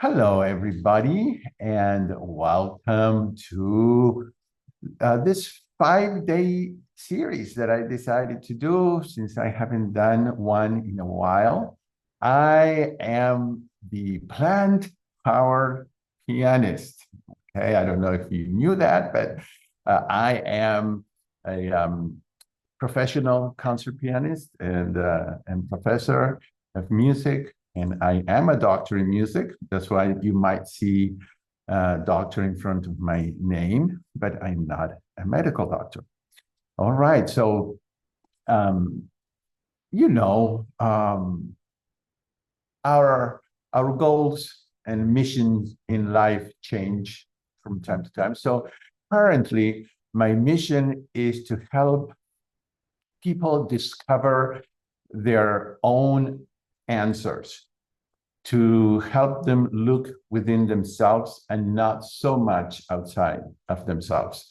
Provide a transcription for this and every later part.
Hello, everybody, and welcome to this 5-day series that I decided to do since I haven't done one in a while. I am the plant-powered pianist. Okay, I don't know if you knew that, but I am a professional concert pianist and professor of music, and I am a doctor in music. That's why you might see doctor in front of my name, but I'm not a medical doctor. All right, so um, you know our our goals and missions in life change from time to time. So currently, my mission is to help people discover their own answers, to help them look within themselves and not so much outside of themselves.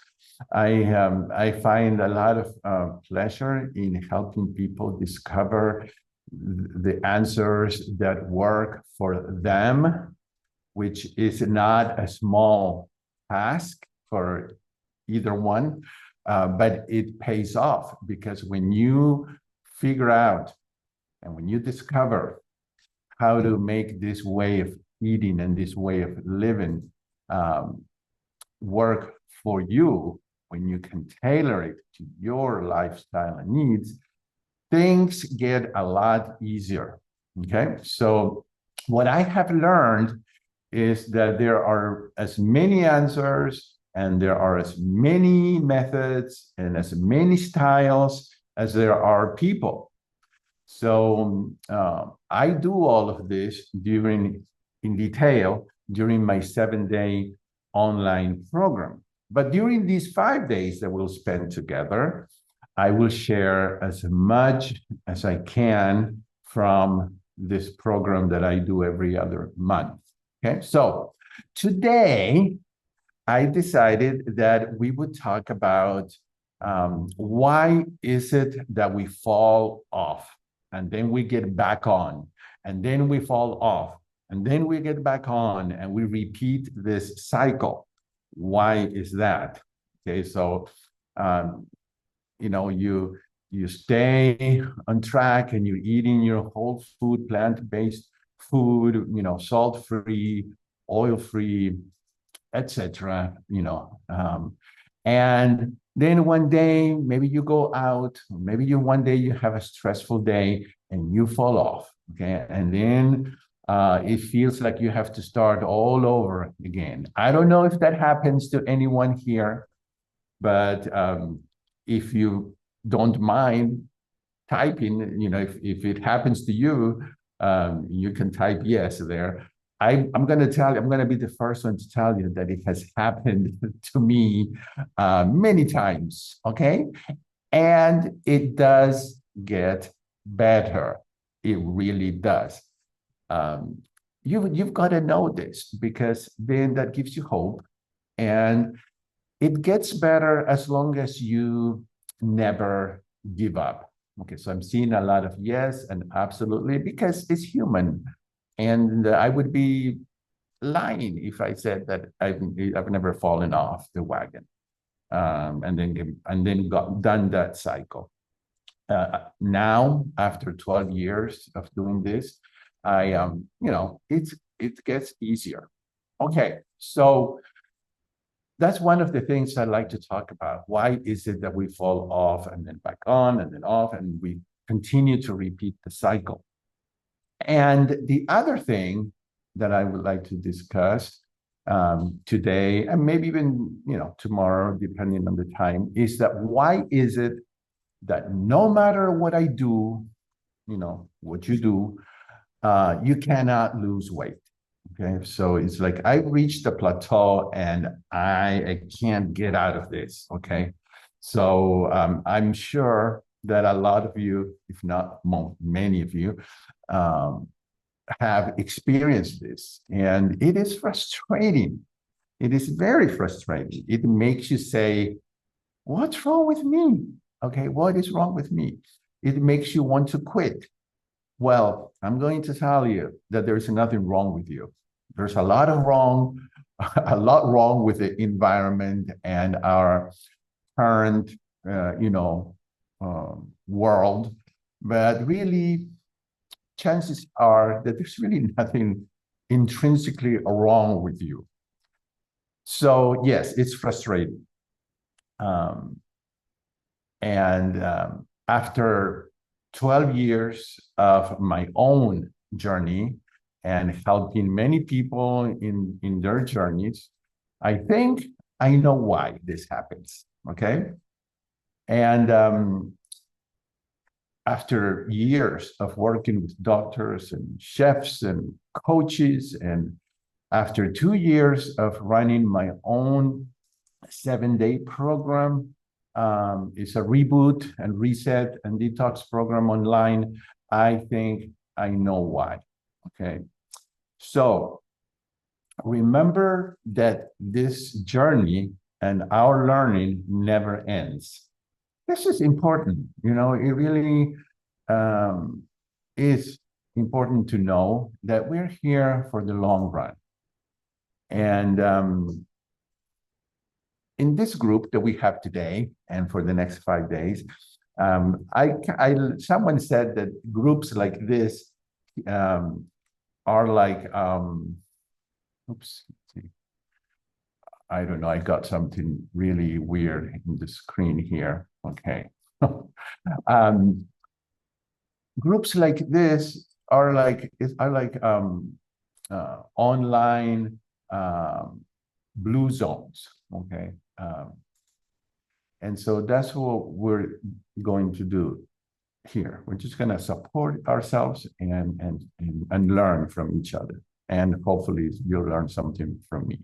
I find a lot of pleasure in helping people discover the answers that work for them, which is not a small task for either one, but it pays off because when you figure out and when you discover how to make this way of eating and this way of living work for you, when you can tailor it to your lifestyle and needs, things get a lot easier. Okay, so what I have learned is that there are as many answers and there are as many methods and as many styles as there are people. So I do all of this in detail during my 7-day online program. But during these 5 days that we'll spend together, I will share as much as I can from this program that I do every other month. Okay, so today I decided that we would talk about why is it that we fall off and then we get back on, and then we fall off, and then we get back on, and we repeat this cycle. Why is that? Okay, so you stay on track and you're eating your whole food, plant-based food, salt-free, oil-free, etc. And then one day maybe you go out, maybe one day you have a stressful day and you fall off. Okay, and then it feels like you have to start all over again. I don't know if that happens to anyone here, but if you don't mind typing, if it happens to you, you can type yes there. I'm going to tell you, I'm going to be the first one to tell you that it has happened to me many times, okay? And it does get better. It really does. You've got to know this because then that gives you hope. And it gets better as long as you never give up. Okay, so I'm seeing a lot of yes and absolutely because it's human. And I would be lying if I said that I've never fallen off the wagon and then got done that cycle. Now, after 12 years of doing this, it gets easier. Okay, so that's one of the things I like to talk about. Why is it that we fall off and then back on and then off, and we continue to repeat the cycle? And the other thing that I would like to discuss today, and maybe even tomorrow, depending on the time, is that why is it that no matter what I do, what you do, you cannot lose weight. Okay, so it's like I reached the plateau and I can't get out of this. Okay, so I'm sure that a lot of you, if not many of you, have experienced this, and it is frustrating. It is very frustrating. It makes you say, "What's wrong with me?" Okay, what is wrong with me? It makes you want to quit. Well, I'm going to tell you that there's nothing wrong with you. There's a lot of wrong, a lot wrong with the environment and our current, world, but really, chances are that there's really nothing intrinsically wrong with you. So yes, it's frustrating. After 12 years of my own journey and helping many people in their journeys, I think I know why this happens, okay? And after years of working with doctors and chefs and coaches, and after 2 years of running my own 7-day program, it's a reboot and reset and detox program online, I think I know why, okay? So remember that this journey and our learning never ends. This is important, it really is important to know that we're here for the long run. And in this group that we have today and for the next 5 days, someone said that groups like this are like, oops, I don't know, I got something really weird in the screen here. Okay. Groups like this are like online blue zones, okay? And so that's what we're going to do here. We're just going to support ourselves and learn from each other. And hopefully you'll learn something from me.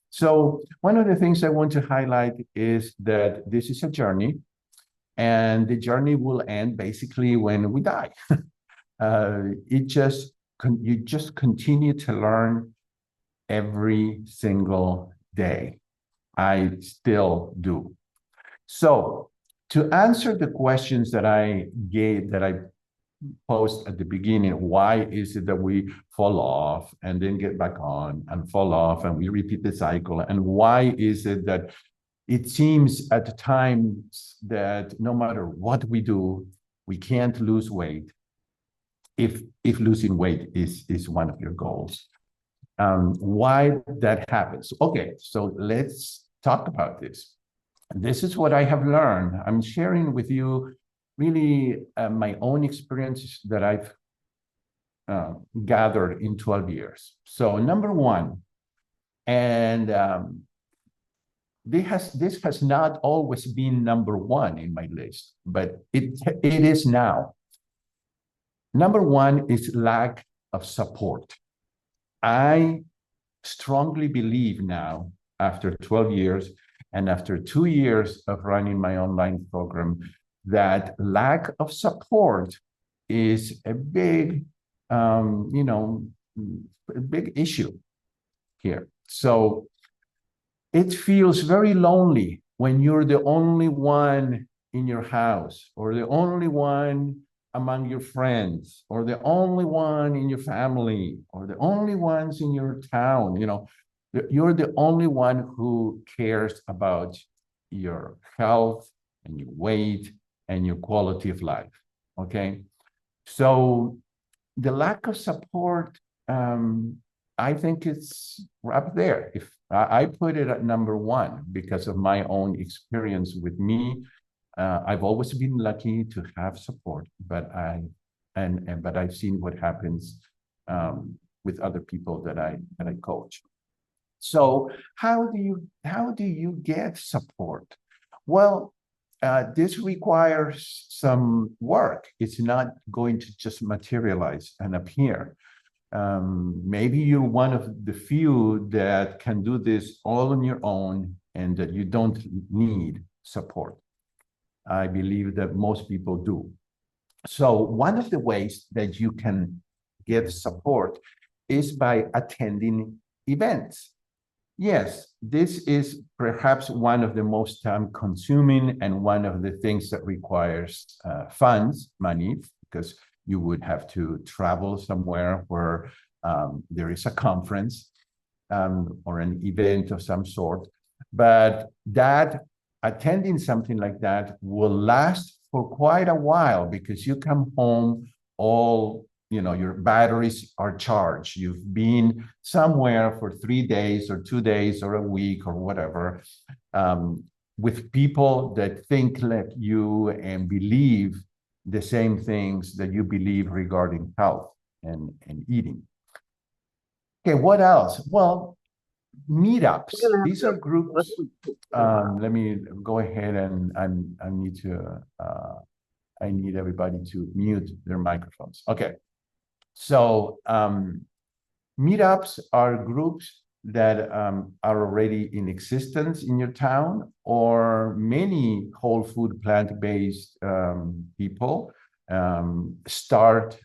So one of the things I want to highlight is that this is a journey, and the journey will end basically when we die. You just continue to learn every single day. I still do. So to answer the questions that I posed at the beginning, why is it that we fall off and then get back on and fall off and we repeat the cycle? And why is it that it seems at times that no matter what we do, we can't lose weight if losing weight is one of your goals? Why that happens? Okay, so let's talk about this. This is what I have learned. I'm sharing with you really my own experiences that I've gathered in 12 years. So number one, and this has not always been number one in my list, but it is now. Number one is lack of support. I strongly believe now, after 12 years and after 2 years of running my online program, that lack of support is a big, a big issue here. So it feels very lonely when you're the only one in your house, or the only one among your friends, or the only one in your family, or the only ones in your town. You're the only one who cares about your health and your weight and your quality of life, okay? So the lack of support, I think it's up there. If I put it at number one because of my own experience with me. I've always been lucky to have support, but I've seen what happens with other people that I coach. So how do you get support? Well, this requires some work. It's not going to just materialize and appear. Maybe you're one of the few that can do this all on your own and that you don't need support. I believe that most people do. So one of the ways that you can get support is by attending events. Yes, this is perhaps one of the most time-consuming and one of the things that requires funds, money, because you would have to travel somewhere where there is a conference. or an event of some sort. But that attending something like that will last for quite a while because you come home all, your batteries are charged. You've been somewhere for 3 days or 2 days or a week or whatever, with people that think like you and believe the same things that you believe regarding health and eating. Okay, what else? Well, meetups. These are groups. Let me go ahead and I need everybody to mute their microphones. Okay. So meetups are groups that are already in existence in your town, or many whole food plant-based people start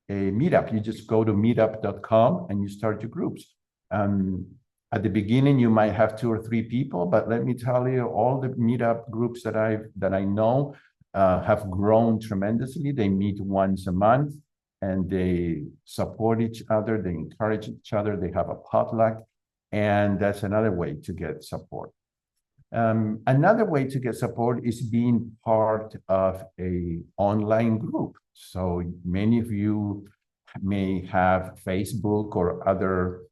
a meetup. You just go to meetup.com and you start your groups. At the beginning, you might have 2 or 3 people, but let me tell you, all the meetup groups that I know have grown tremendously. They meet once a month and they support each other. They encourage each other. They have a potluck, and that's another way to get support. Another way to get support is being part of an online group. So many of you may have Facebook or other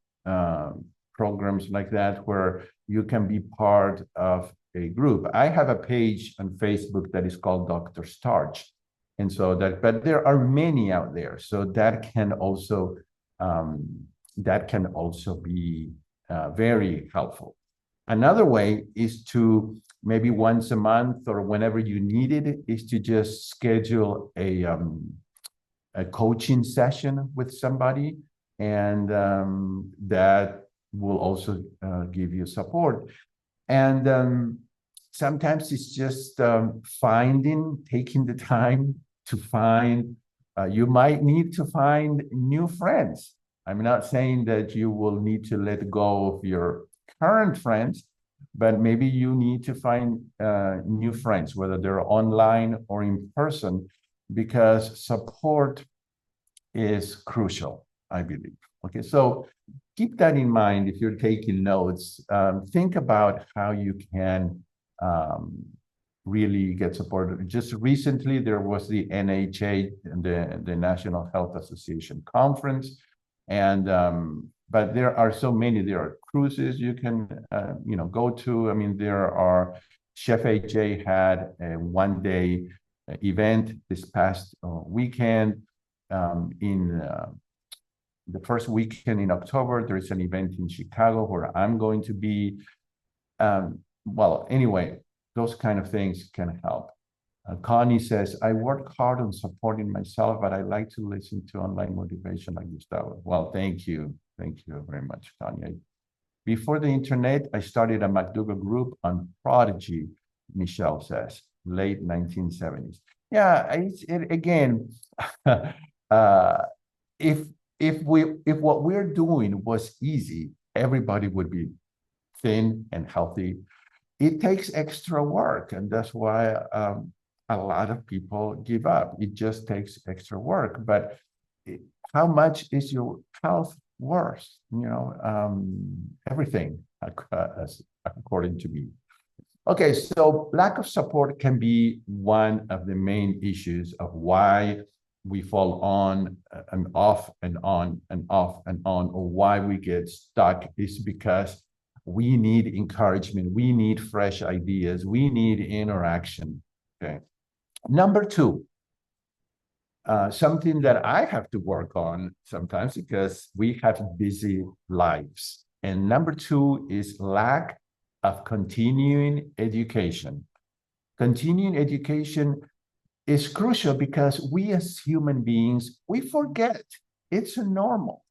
programs like that where you can be part of a group. I have a page on Facebook that is called Dr. Starch. And so but there are many out there. So that can also be very helpful. Another way is to maybe once a month or whenever you need it, is to just schedule a coaching session with somebody, and that will also give you support. And sometimes it's just taking the time to find, you might need to find new friends. I'm not saying that you will need to let go of your current friends, but maybe you need to find new friends, whether they're online or in person, because support is crucial, I believe. Okay, so keep that in mind if you're taking notes. Think about how you can really get support. Just recently, there was the NHA, the National Health Association conference, and but there are so many. There are cruises you can go to. I mean, there are, Chef AJ had a one-day event this past weekend. In the first weekend in October, there is an event in Chicago where I'm going to be. Well, anyway, those kind of things can help. Connie says, I work hard on supporting myself, but I like to listen to online motivation like Gustavo. Well, thank you. Thank you very much, Connie. Before the internet, I started a McDougall group on Prodigy, Michelle says, late 1970s. Yeah, again, if what we're doing was easy, everybody would be thin and healthy. It takes extra work, and that's why a lot of people give up. It just takes extra work. But how much is your health worth? Everything, according to me. Okay, so lack of support can be one of the main issues of why we fall on and off and on and off and on, or why we get stuck, is because we need encouragement. We need fresh ideas. We need interaction. Okay. Number 2, something that I have to work on sometimes because we have busy lives. And number 2 is lack of continuing education. Continuing education is crucial because we as human beings, we forget. It's normal.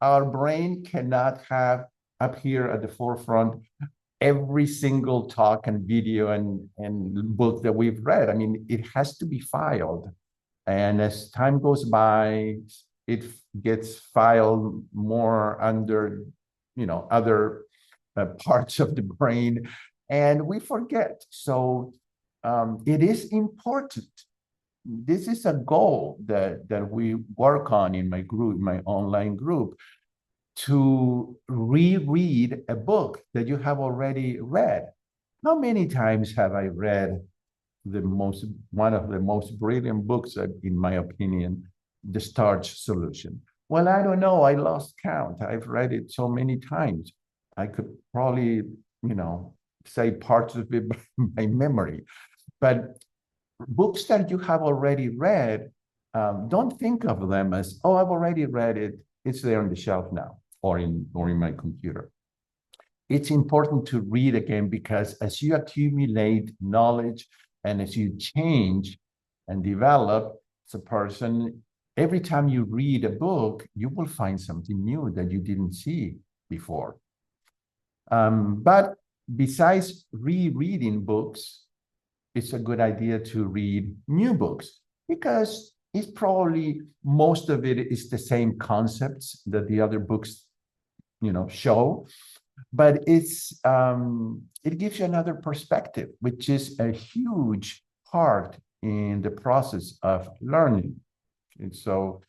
Our brain cannot have up here at the forefront every single talk and video and book that we've read. I mean, it has to be filed. And as time goes by, it gets filed more under, other parts of the brain, and we forget. So it is important. This is a goal that we work on in my group, my online group. to reread a book that you have already read. How many times have I read one of the most brilliant books, in my opinion, The Starch Solution? Well, I don't know. I lost count. I've read it so many times. I could probably, say parts of it by memory. But books that you have already read, don't think of them as, oh, I've already read it. It's there on the shelf now, or in my computer. It's important to read again, because as you accumulate knowledge and as you change and develop as a person, every time you read a book, you will find something new that you didn't see before. But besides rereading books, it's a good idea to read new books, because it's probably most of it is the same concepts that the other books, show, but it gives you another perspective, which is a huge part in the process of learning. And so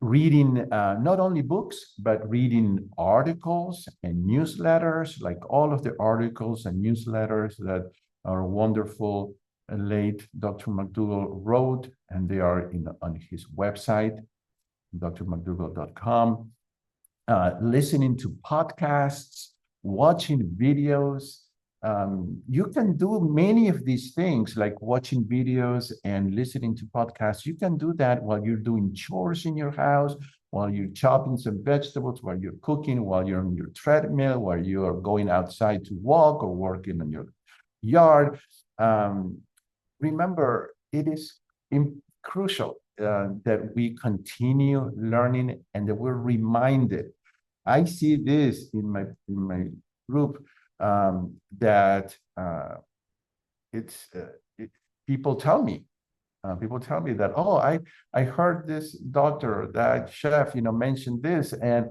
reading not only books, but reading articles and newsletters, like all of the articles and newsletters that our wonderful late Dr. McDougall wrote, and they are on his website, drmcdougall.com. Listening to podcasts, watching videos. You can do many of these things, like watching videos and listening to podcasts. You can do that while you're doing chores in your house, while you're chopping some vegetables, while you're cooking, while you're on your treadmill, while you are going outside to walk or working on your yard. Remember, it is crucial that we continue learning and that we're reminded. I see this in my group, that people tell me that, oh, I heard this doctor, that chef, mentioned this, and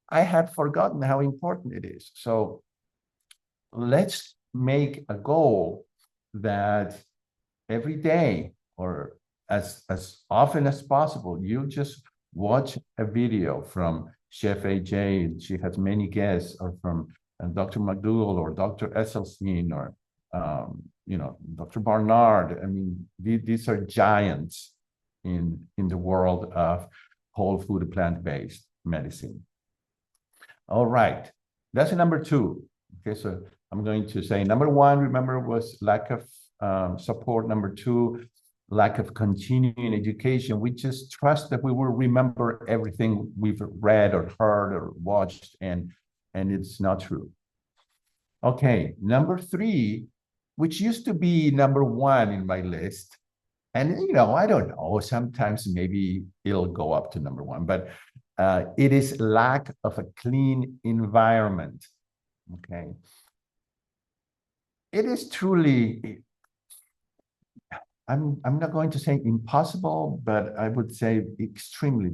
I had forgotten how important it is. So let's make a goal that every day, or as often as possible, you just watch a video from Chef AJ. She has many guests, or from Dr. McDougall or Dr. Esselstyn, or Dr. Barnard. I mean, these are giants in the world of whole food, plant-based medicine. All right, that's number 2. Okay, so I'm going to say number 1, remember, was lack of support. Number 2, lack of continuing education. We just trust that we will remember everything we've read or heard or watched, and it's not true. Okay, number 3, which used to be number 1 in my list, and I don't know, sometimes maybe it'll go up to number 1, but it is lack of a clean environment. Okay, it is truly, I'm not going to say impossible, but I would say extremely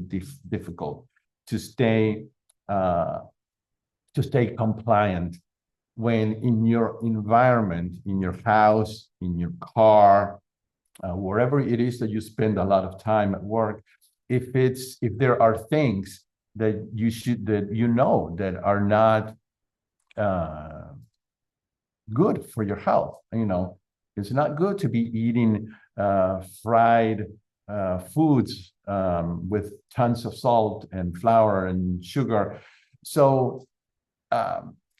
difficult to stay compliant when in your environment, in your house, in your car, wherever it is that you spend a lot of time at work, if there are things that that are not good for your health. It's not good to be eating fried foods with tons of salt and flour and sugar. So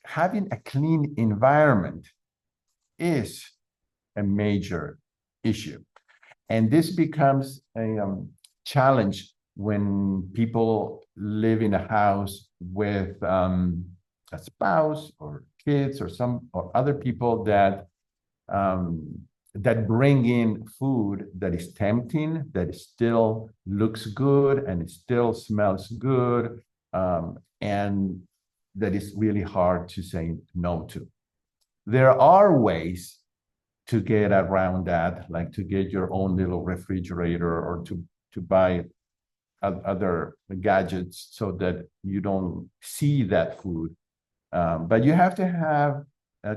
having a clean environment is a major issue. And this becomes a challenge when people live in a house with a spouse or kids or other people that bring in food that is tempting, that still looks good and it still smells good, and that is really hard to say no to. There are ways to get around that, like to get your own little refrigerator, or to buy other gadgets so that you don't see that food. But you have to have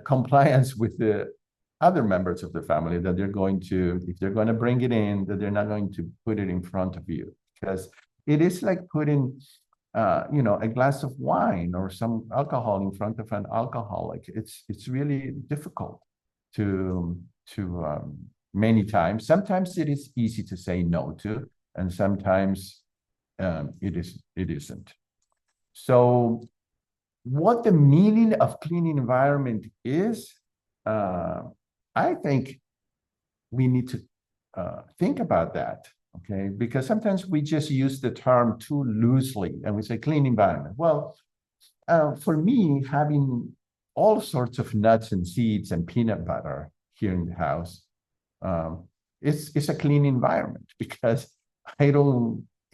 compliance with the other members of the family, that they're going to, if they're going to bring it in, that they're not going to put it in front of you, because it is like putting a glass of wine or some alcohol in front of an alcoholic. It's really difficult to many times. Sometimes it is easy to say no to, and sometimes it isn't. So what the meaning of clean environment is, I think we need to think about that, okay? Because sometimes we just use the term too loosely and we say clean environment. Well, for me, having all sorts of nuts and seeds and peanut butter here in the house, it's a clean environment because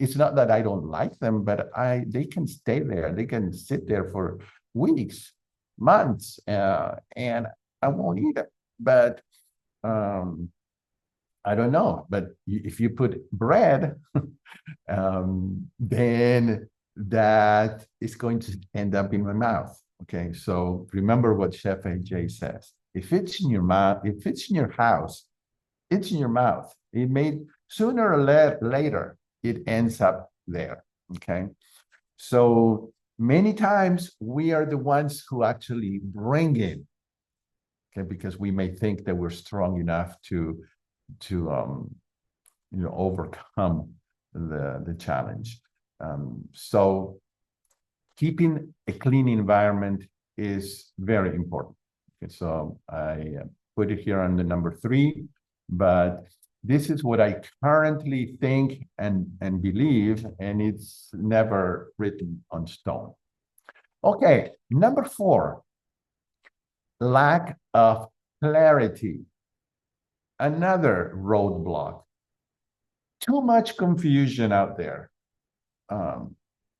it's not that I don't like them, but they can stay there. They can sit there for weeks, months, and I won't eat it. But I don't know. But if you put bread, then that is going to end up in my mouth. Okay, so remember what Chef AJ says. If it's in your mouth, if it's in your house, it's in your mouth. It may sooner or later it ends up there. Okay, so many times we are the ones who actually bring it. Okay, because we may think that we're strong enough to overcome the challenge. So keeping a clean environment is very important. Okay, so I put it here on the number 3, but this is what I currently think and believe, and it's never written on stone. Okay, number 4, lack of clarity. Another roadblock. Too much confusion out there.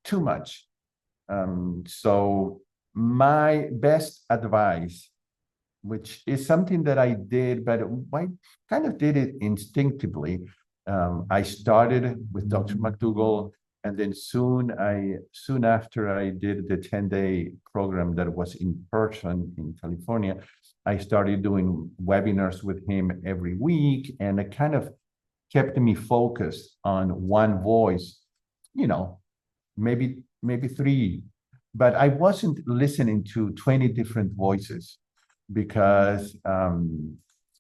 Too much. So my best advice, which is something that I did, but I kind of did it instinctively. I started with Dr. McDougall, and then soon after I did the 10-day program that was in person in California, I started doing webinars with him every week, and it kind of kept me focused on one voice, maybe 3, but I wasn't listening to 20 different voices because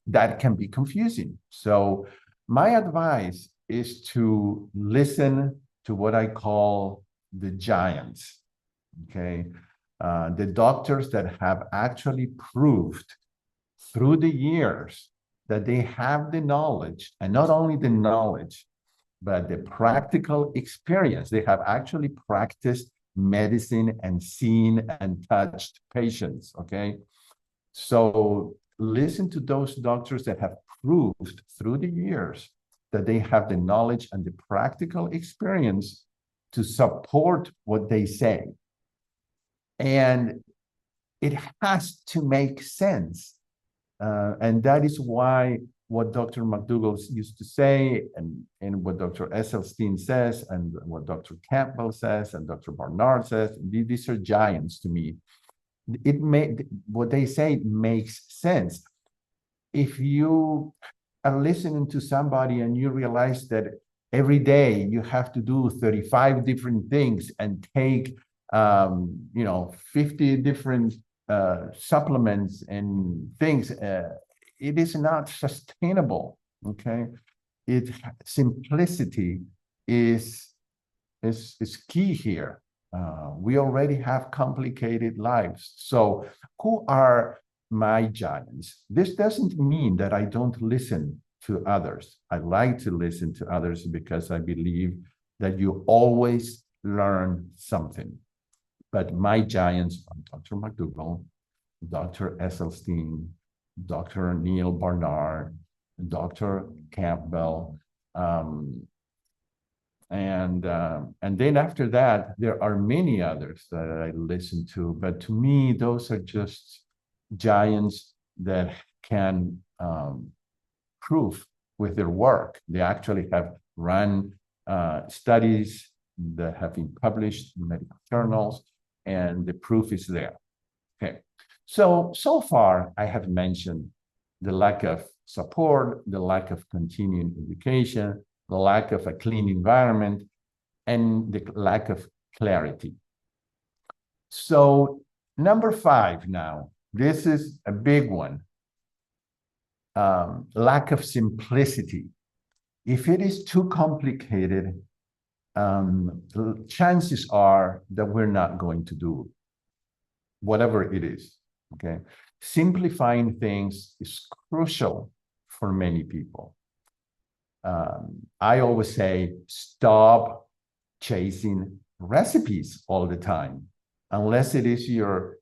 that can be confusing. So my advice is to listen to what I call the giants, okay? The doctors that have actually proved through the years that they have the knowledge, and not only the knowledge, but the practical experience. They have actually practiced medicine and seen and touched patients, okay? So listen to those doctors that have proved through the years that they have the knowledge and the practical experience to support what they say. And it has to make sense. And that is why what Dr. McDougall used to say, and what Dr. Esselstyn says, and what Dr. Campbell says, and Dr. Barnard says, these are giants to me. What they say makes sense. If you are listening to somebody and you realize that every day you have to do 35 different things and take 50 different supplements and things, it is not sustainable. Okay, simplicity is key here. We already have complicated lives. So who are my giants? This doesn't mean that I don't listen to others. I like to listen to others because I believe that you always learn something. But my giants are Dr. McDougall, Dr. Esselstyn, Dr. Neil Barnard, Dr. Campbell, and then after that, there are many others that I listen to. But to me, those are just giants that can prove with their work. They actually have run studies that have been published in medical journals, and the proof is there. Okay, so far I have mentioned the lack of support, the lack of continuing education, the lack of a clean environment, and the lack of clarity. So number 5 now, this is a big one. Lack of simplicity. If it is too complicated, chances are that we're not going to do whatever it is, okay? Simplifying things is crucial for many people. I always say, stop chasing recipes all the time, unless it is your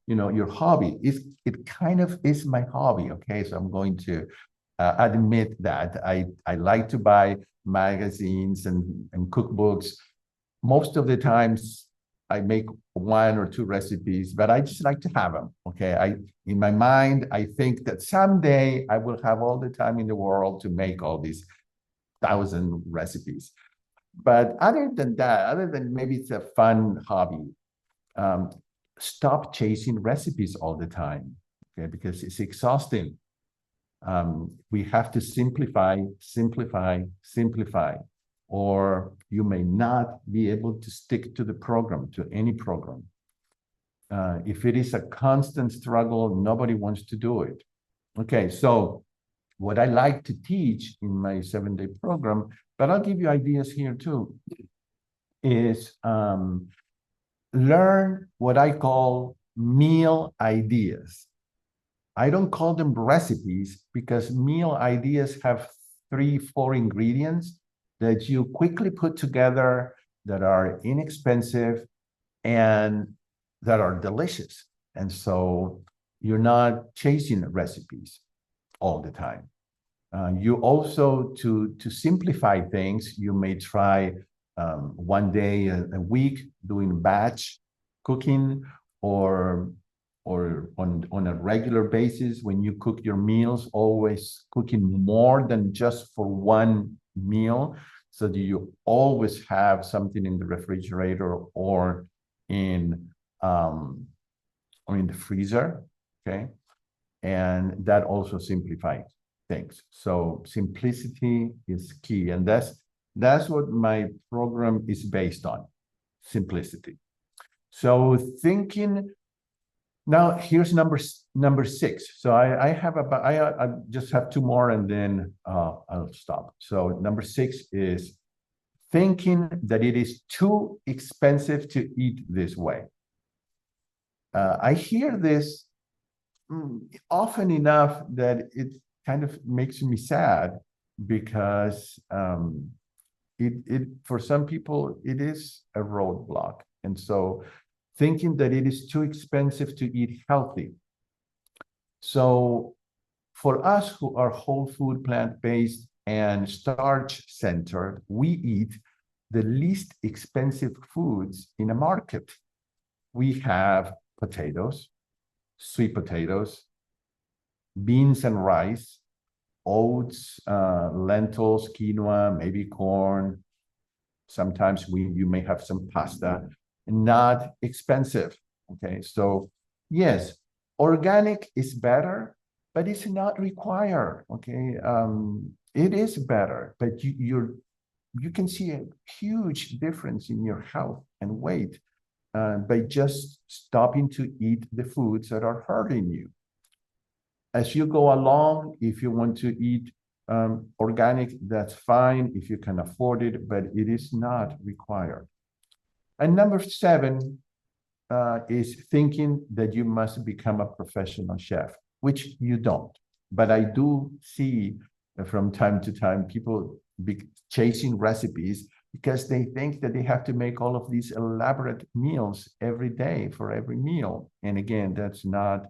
hobby. It kind of is my hobby, okay? So I'm going to admit that I like to buy magazines and cookbooks. Most of the times I make 1 or 2 recipes, but I just like to have them, okay? In my mind, I think that someday I will have all the time in the world to make all these 1,000 recipes. But other than that, other than maybe it's a fun hobby, stop chasing recipes all the time, okay? Because it's exhausting. We have to simplify, simplify, simplify, or you may not be able to stick to the program, to any program. If it is a constant struggle, nobody wants to do it. Okay, so what I like to teach in my 7-day program, but I'll give you ideas here too, is learn what I call meal ideas. I don't call them recipes because meal ideas have 3-4 ingredients that you quickly put together, that are inexpensive and that are delicious. And so you're not chasing recipes all the time. You also, to simplify things, you may try 1 day a week doing batch cooking, or on a regular basis, when you cook your meals, always cooking more than just for 1 meal, so that you always have something in the refrigerator or in the freezer, okay? And that also simplifies things. So simplicity is key, and that's what my program is based on, simplicity. So thinking. Now here's number 6. So I just have 2 more and then I'll stop. So number 6 is thinking that it is too expensive to eat this way. I hear this often enough that it kind of makes me sad, because for some people it is a roadblock, and so thinking that it is too expensive to eat healthy. So for us who are whole food, plant-based, and starch-centered, we eat the least expensive foods in a market. We have potatoes, sweet potatoes, beans and rice, oats, lentils, quinoa, maybe corn. Sometimes you may have some pasta. Not expensive, okay? So yes, organic is better, but it's not required, okay? It is better, but you can see a huge difference in your health and weight by just stopping to eat the foods that are hurting you. As you go along, if you want to eat organic, that's fine if you can afford it, but it is not required. And number 7 is thinking that you must become a professional chef, which you don't. But I do see from time to time people chasing recipes because they think that they have to make all of these elaborate meals every day for every meal. And again, that's not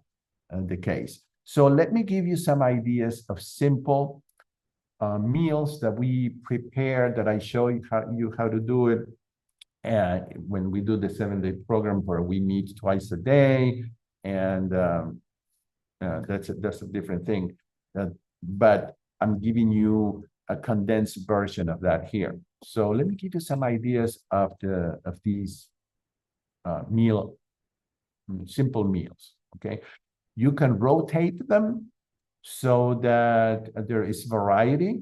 the case. So let me give you some ideas of simple meals that we prepare, that I show you how to do it. And when we do the 7-day program, where we meet twice a day, and that's a different thing. But I'm giving you a condensed version of that here. So let me give you some ideas of these simple meals. Okay, you can rotate them so that there is variety.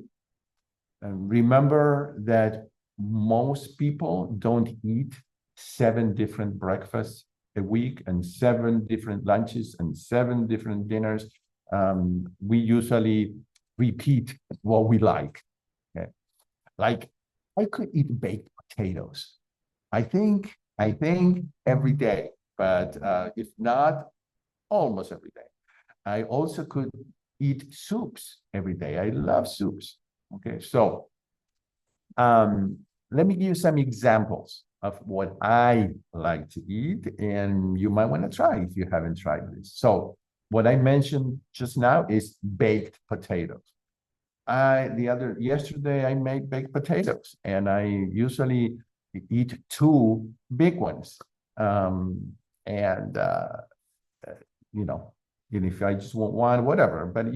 And remember that most people don't eat 7 different breakfasts a week and 7 different lunches and 7 different dinners. We usually repeat what we like. Okay? Like I could eat baked potatoes. I think every day, but if not, almost every day. I also could eat soups every day. I love soups. Okay, so let me give you some examples of what I like to eat, and you might want to try if you haven't tried this. So what I mentioned just now is baked potatoes. Yesterday I made baked potatoes, and I usually eat 2 big ones. And you know, and if I just want one, whatever, but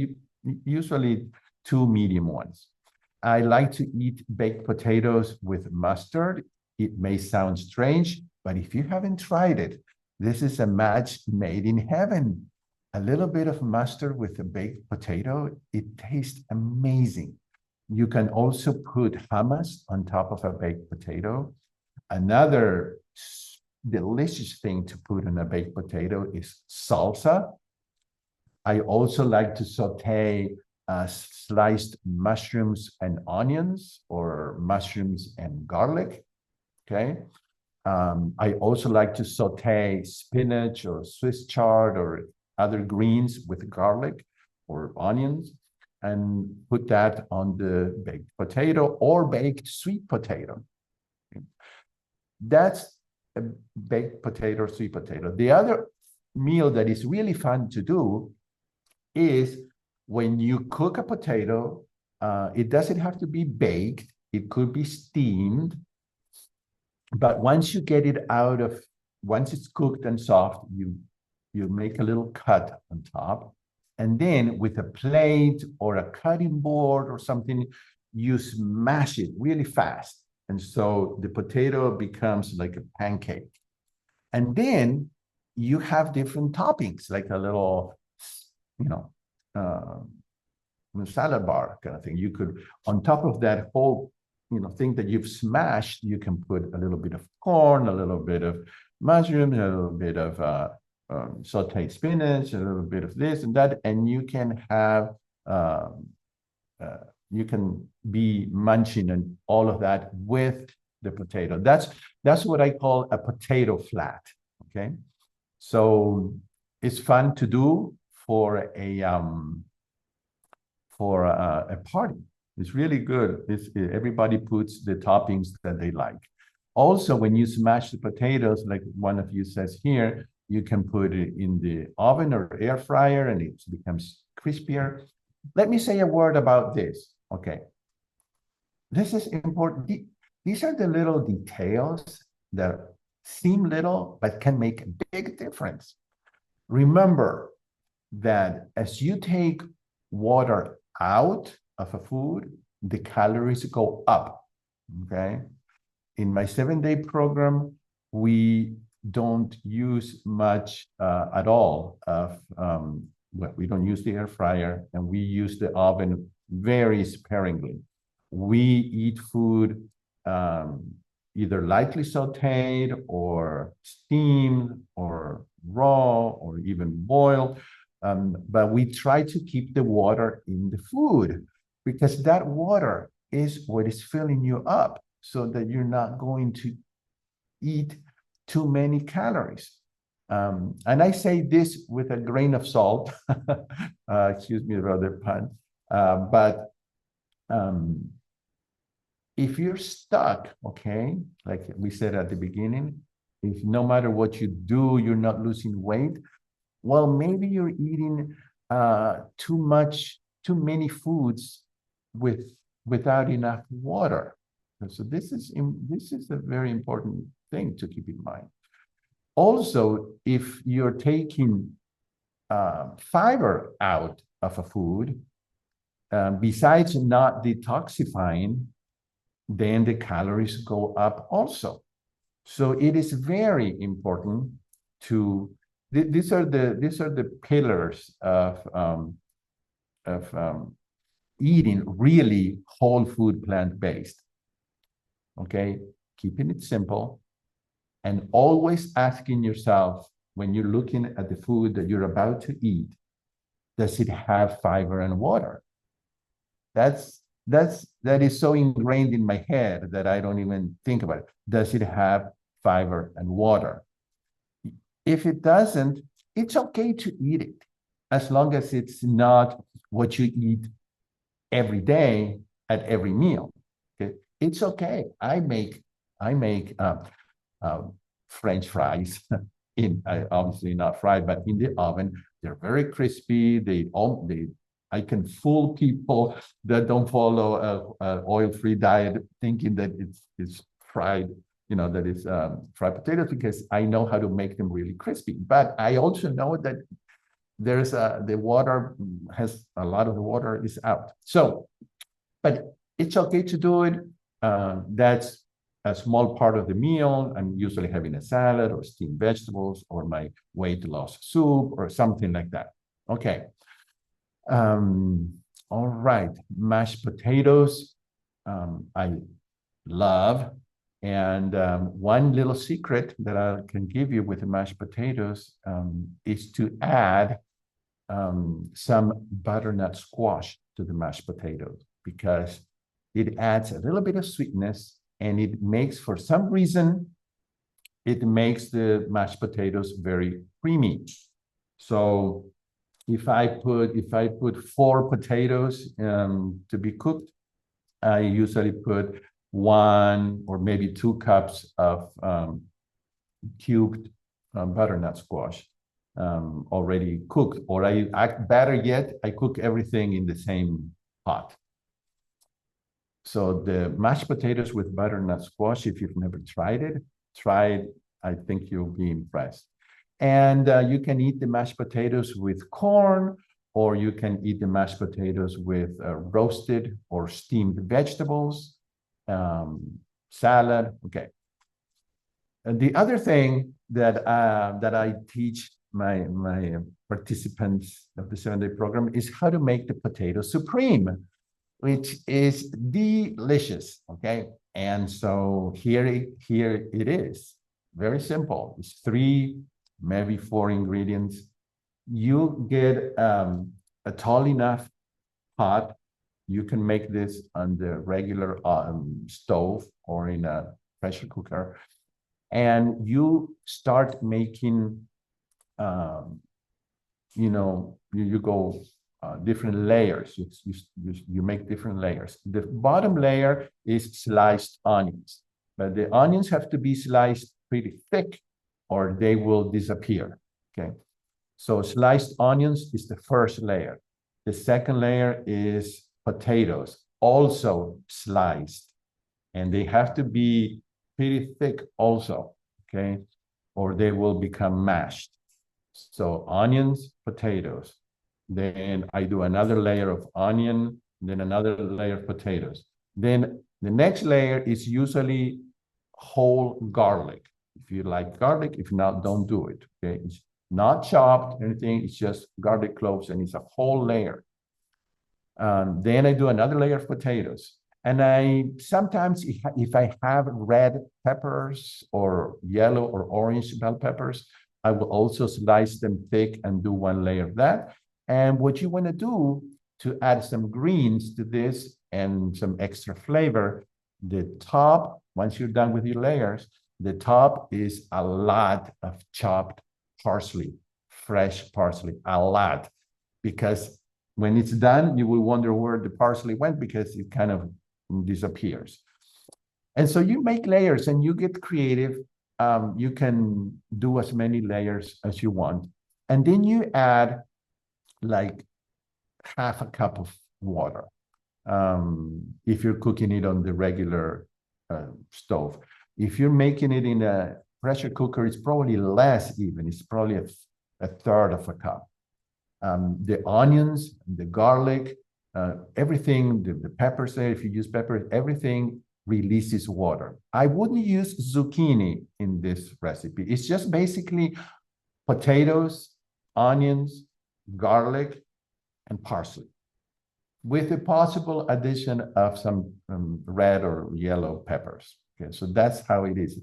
usually 2 medium ones. I like to eat baked potatoes with mustard. It may sound strange, but if you haven't tried it, this is a match made in heaven. A little bit of mustard with a baked potato, it tastes amazing. You can also put hummus on top of a baked potato. Another delicious thing to put on a baked potato is salsa. I also like to saute sliced mushrooms and onions, or mushrooms and garlic. Okay. I also like to saute spinach or Swiss chard or other greens with garlic or onions, and put that on the baked potato or baked sweet potato. Okay. That's a baked potato or sweet potato. The other meal that is really fun to do is when you cook a potato, it doesn't have to be baked. It could be steamed. But once you get it once it's cooked and soft, you make a little cut on top. And then with a plate or a cutting board or something, you smash it really fast. And so the potato becomes like a pancake. And then you have different toppings, like a little, salad bar kind of thing. You could, on top of that whole, thing that you've smashed, you can put a little bit of corn, a little bit of mushrooms, a little bit of sauteed spinach, a little bit of this and that, and you can have, you can be munching and all of that with the potato. That's what I call a potato flat. Okay, so it's fun to do for a party. It's really good. Everybody puts the toppings that they like. Also, when you smash the potatoes, like one of you says here, you can put it in the oven or air fryer and it becomes crispier. Let me say a word about this. Okay. This is important. These are the little details that seem little, but can make a big difference. Remember that as you take water out of a food, the calories go up, okay? In my 7-day program, we don't use much at all of, we don't use the air fryer, and we use the oven very sparingly. We eat food either lightly sauteed or steamed or raw or even boiled. But we try to keep the water in the food, because that water is what is filling you up, so that you're not going to eat too many calories. And I say this with a grain of salt, excuse me about the pun, but if you're stuck, okay, like we said at the beginning, if no matter what you do, you're not losing weight, well, maybe you're eating too many foods without enough water. So this is a very important thing to keep in mind. Also, if you're taking fiber out of a food, besides not detoxifying, then the calories go up also. So it is very important to, these are the pillars of eating really whole food, plant-based. Okay, keeping it simple, And always asking yourself, when you're looking at the food that you're about to eat, does it have fiber and water? That is so ingrained in my head that I don't even think about it. Does it have fiber and water? If it doesn't, it's okay to eat it, as long as it's not what you eat every day at every meal. Okay? It's okay. I make French fries in obviously not fried, but in the oven. They're very crispy. I can fool people that don't follow a oil-free diet thinking that it's fried, that is fried potatoes, because I know how to make them really crispy. But I also know that there's the water has a lot of the water is out. So, but it's okay to do it. That's a small part of the meal. I'm usually having a salad or steamed vegetables or my weight loss soup or something like that. Okay. All right. Mashed potatoes, I love. And one little secret that I can give you with the mashed potatoes is to add some butternut squash to the mashed potatoes, because it adds a little bit of sweetness, and it makes, for some reason, it makes the mashed potatoes very creamy. So if I put 4 potatoes to be cooked, I usually put 1 or maybe 2 cups of cubed butternut squash already cooked, or better yet, I cook everything in the same pot. So the mashed potatoes with butternut squash, if you've never tried it, I think you'll be impressed. And you can eat the mashed potatoes with corn, or you can eat the mashed potatoes with roasted or steamed vegetables, salad. Okay. And the other thing that I teach my participants of the 7-day program is how to make the potato supreme, which is delicious. Okay. And so here it is. Very simple. It's 3, maybe 4 ingredients. You get a tall enough pot. You can make this on the regular stove or in a pressure cooker. And you start making, you go different layers. You make different layers. The bottom layer is sliced onions, but the onions have to be sliced pretty thick or they will disappear. Okay. So sliced onions is the first layer. The second layer is potatoes, also sliced, and they have to be pretty thick also, okay, or they will become mashed. So onions, potatoes. Then I do another layer of onion, then another layer of potatoes. Then the next layer is usually whole garlic. If you like garlic, if not, don't do it, okay? It's not chopped or anything, it's just garlic cloves, and it's a whole layer. Then I do another layer of potatoes. And I sometimes, if I have red peppers or yellow or orange bell peppers, I will also slice them thick and do 1 layer of that. And what you want to do to add some greens to this and some extra flavor, the top, once you're done with your layers, the top is a lot of chopped parsley, fresh parsley, a lot, because when it's done, you will wonder where the parsley went, because it kind of disappears. And so you make layers and you get creative. You can do as many layers as you want. And then you add like half a cup of water. If you're cooking it on the regular stove. If you're making it in a pressure cooker, it's probably less even. It's probably a third of a cup. The onions, the garlic, everything, the peppers there, if you use peppers, everything releases water. I wouldn't use zucchini in this recipe. It's just basically potatoes, onions, garlic, and parsley, with the possible addition of some red or yellow peppers. Okay, so that's how it is.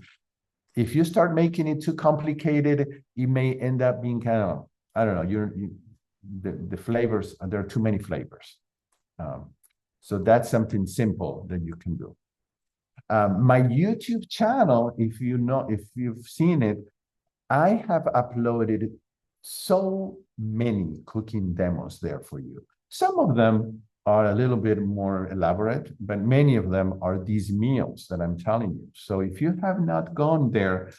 if you start making it too complicated, it may end up being kind of, I don't know, the flavors, there are too many flavors. So that's something simple that you can do. My YouTube channel, if you've seen it, I have uploaded so many cooking demos there for you. Some of them are a little bit more elaborate, but many of them are these meals that I'm telling you. So if you have not gone there,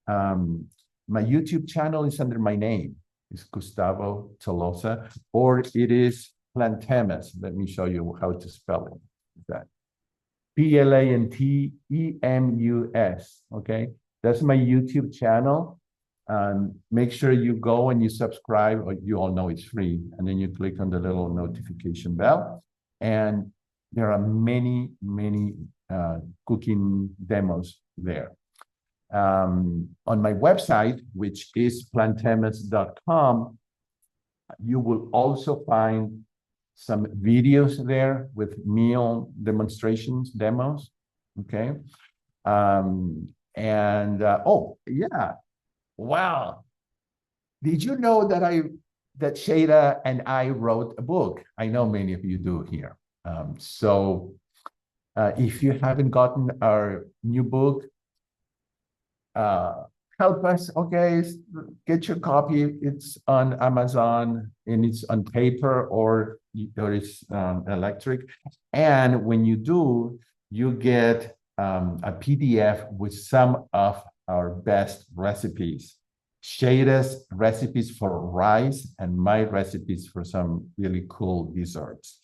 my YouTube channel is under my name. It's Gustavo Tolosa, or it is Plantemus. Let me show you how to spell it. That Plantemus. Okay, that's my YouTube channel. Make sure you go and you subscribe, or you all know it's free, and then you click on the little notification bell. And there are many cooking demos there. On my website, which is plantemus.com, you will also find some videos there with meal demonstrations, demos. Okay. Oh yeah. Wow. Did you know that Shada and I wrote a book? I know many of you do here. If you haven't gotten our new book, help us, okay? Get your copy. It's on Amazon, and it's on paper or it's electric. And when you do, you get a PDF with some of our best recipes. Shada's recipes for rice and my recipes for some really cool desserts.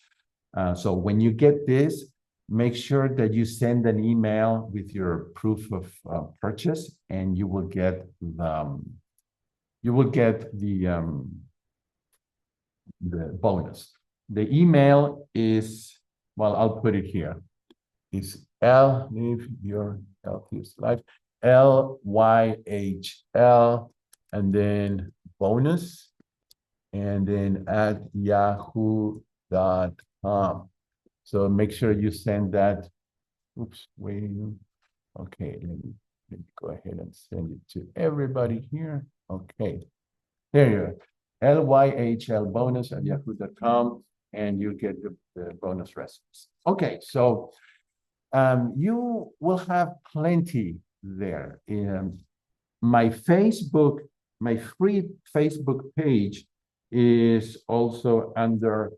So when you get this, make sure that you send an email with your proof of purchase, and you will get the bonus. The email is, well, I'll put it here. It's Live Your Healthiest Life, LYHL, and then bonus, and then at yahoo.com. So make sure you send that. Oops, waiting. Okay, let me go ahead and send it to everybody here. Okay, there you are. LYHLbonus at yahoo.com, and you get the bonus recipes. Okay, so you will have plenty there. My Facebook, my free Facebook page is also under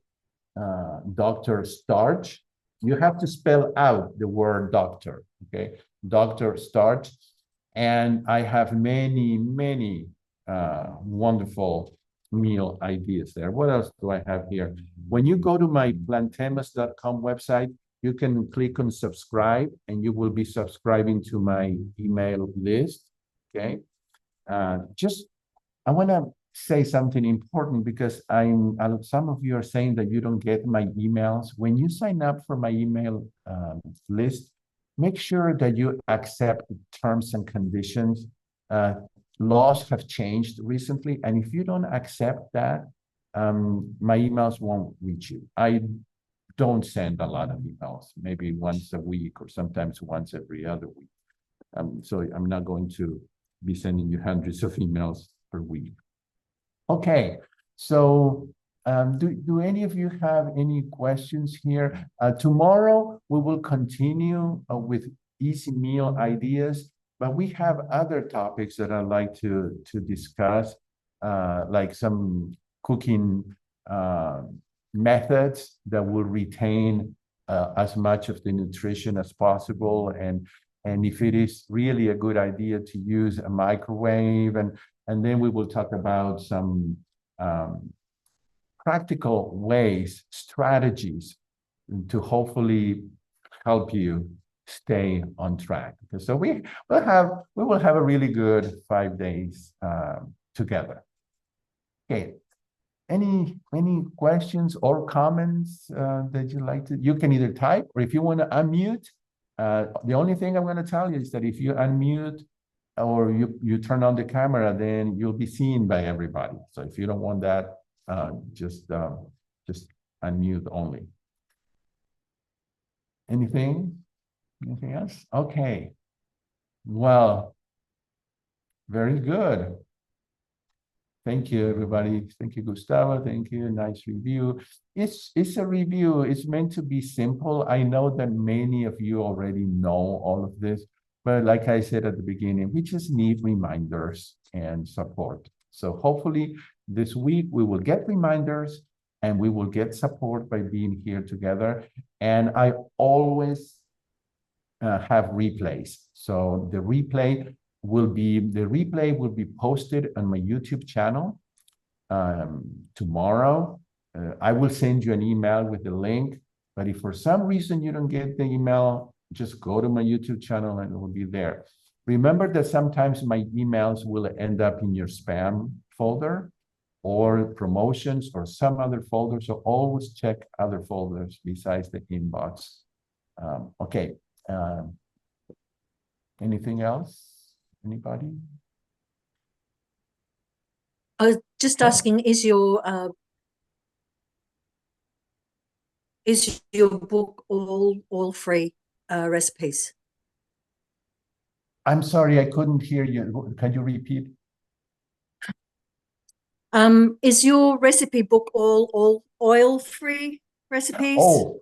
Dr. Starch. You have to spell out the word doctor, okay? Dr. Starch. And I have many wonderful meal ideas there. What else do I have here? When you go to my plantemus.com website, you can click on subscribe, and you will be subscribing to my email list, okay? I want to say something important, because some of you are saying that you don't get my emails. When you sign up for my email list, make sure that you accept the terms and conditions. Laws have changed recently, and if you don't accept that, my emails won't reach you. I don't send a lot of emails, maybe once a week or sometimes once every other week. So I'm not going to be sending you hundreds of emails per week. Okay, so do any of you have any questions here? Tomorrow we will continue with easy meal ideas, but we have other topics that I'd like to discuss, like some cooking methods that will retain as much of the nutrition as possible, and if it is really a good idea to use a microwave, and then we will talk about some practical ways, strategies to hopefully help you stay on track. So we will have a really good 5 days together. Okay. Any questions or comments that you'd like to? You can either type, or if you want to unmute. The only thing I'm going to tell you is that if you unmute or you turn on the camera, then you'll be seen by everybody. So if you don't want that, just unmute only. Anything else? Okay. Well, Very good. Thank you, everybody. Thank you, Gustavo. Thank you. Nice review. It's a review. It's meant to be simple. I know that many of you already know all of this, but like I said at the beginning, we just need reminders and support. So hopefully this week we will get reminders and we will get support by being here together. And I always have replays. So the replay will be posted on my YouTube channel tomorrow. I will send you an email with the link, but if for some reason you don't get the email, just go to my YouTube channel and it will be there. Remember that sometimes my emails will end up in your spam folder or promotions or some other folder, so always check other folders besides the inbox. Okay. Anything else? Anybody? I was just asking, is your book all free recipes? I'm sorry, I couldn't hear you. Can you repeat? Is your recipe book all oil-free recipes? Oh,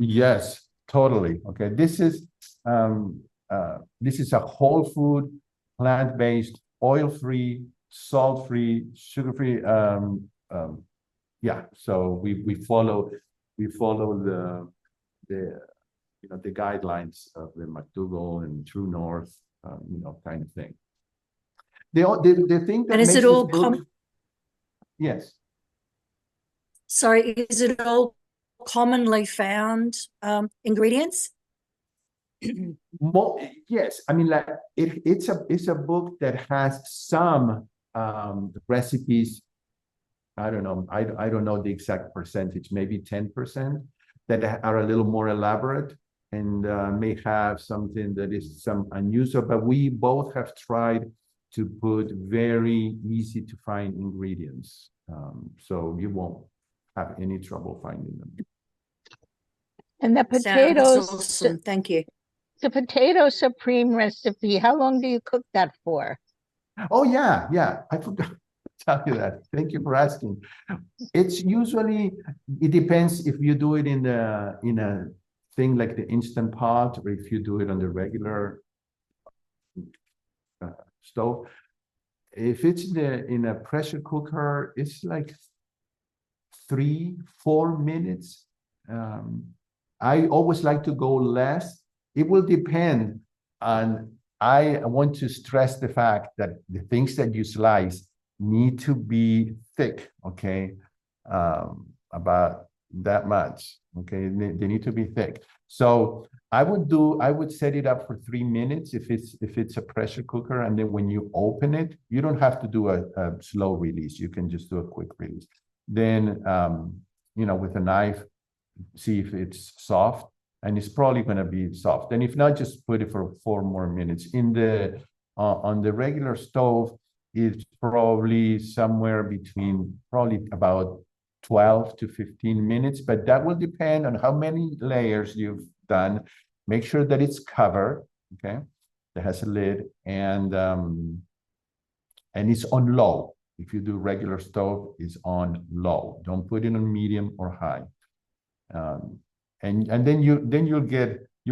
yes, totally. Okay, this is a whole food, plant-based, oil-free, salt-free, sugar-free. Yeah, so we follow the the guidelines of the McDougall and True North, kind of thing. The thing that and is makes it all this book, yes. Sorry, is it all commonly found ingredients? Yes, I mean, like it's a book that has some recipes. I don't know. I don't know the exact percentage, maybe 10% that are a little more elaborate and may have something that is some unusual. But we both have tried to put very easy to find ingredients, so you won't have any trouble finding them. And the potatoes, Sounds awesome. Thank you. the potato supreme recipe, how long do you cook that for? Oh yeah, I forgot to tell you that. Thank you for asking. It's usually, it depends if you do it in a thing like the Instant Pot or if you do it on the regular stove. If it's in a pressure cooker, it's like 3-4 minutes. I always like to go less. It will depend on, I want to stress the fact that the things that you slice need to be thick, okay? About that much, okay? They need to be thick. So I would set it up for 3 minutes if it's a pressure cooker, and then when you open it, you don't have to do a slow release. You can just do a quick release. Then, with a knife, see if it's soft, and it's probably going to be soft. And if not, just put it for 4 more minutes. On the regular stove, it's probably somewhere between about 12 to 15 minutes, but that will depend on how many layers you've done. Make sure that it's covered, okay? That has a lid, and it's on low. If you do regular stove, it's on low. Don't put it on medium or high. And then you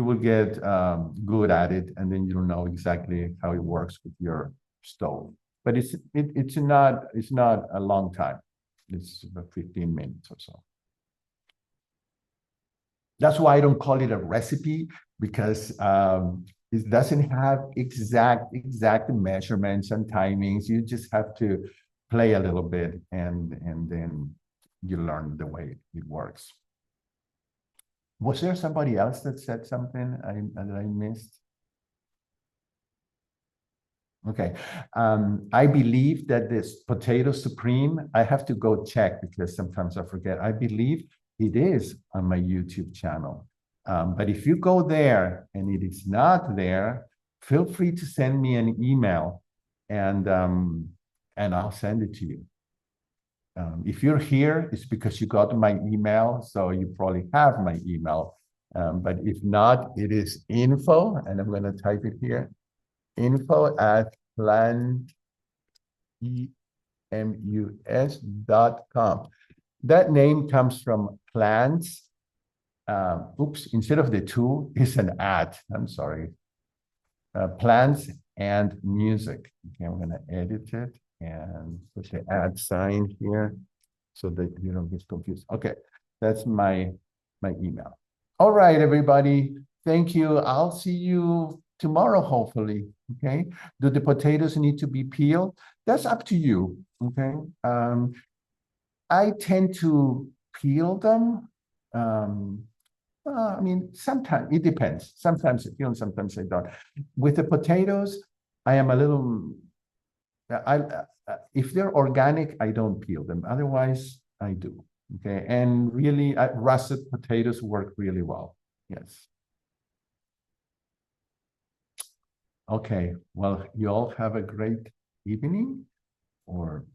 will get good at it, and then you'll know exactly how it works with your stove. But it's not a long time. It's about 15 minutes or so. That's why I don't call it a recipe, because it doesn't have exact measurements and timings. You just have to play a little bit, and then you learn the way it works. Was there somebody else that said something that I missed? Okay. I believe that this potato supreme, I have to go check because sometimes I forget. I believe it is on my YouTube channel. But if you go there and it is not there, feel free to send me an email, and I'll send it to you. If you're here, it's because you got my email, so you probably have my email. But if not, it is info, and I'm going to type it here, info at LYHLbonus.com. That name comes from plants. Oops, instead of the two, it's an ad. I'm sorry. Plants and music. Okay, I'm gonna edit it and put the ad sign here so that you don't get confused. Okay, that's my email. All right, everybody. Thank you. I'll see you tomorrow, hopefully. Okay. Do the potatoes need to be peeled? That's up to you. Okay. I tend to peel them. I mean, sometimes it depends. Sometimes I peel, sometimes I don't. With the potatoes, I am a little. If they're organic, I don't peel them. Otherwise, I do. Okay, and really, russet potatoes work really well. Yes. Okay. Well, you all have a great evening or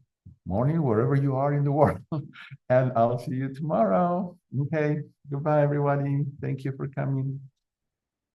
morning, wherever you are in the world. And I'll see you tomorrow. Okay. Goodbye, everybody. Thank you for coming.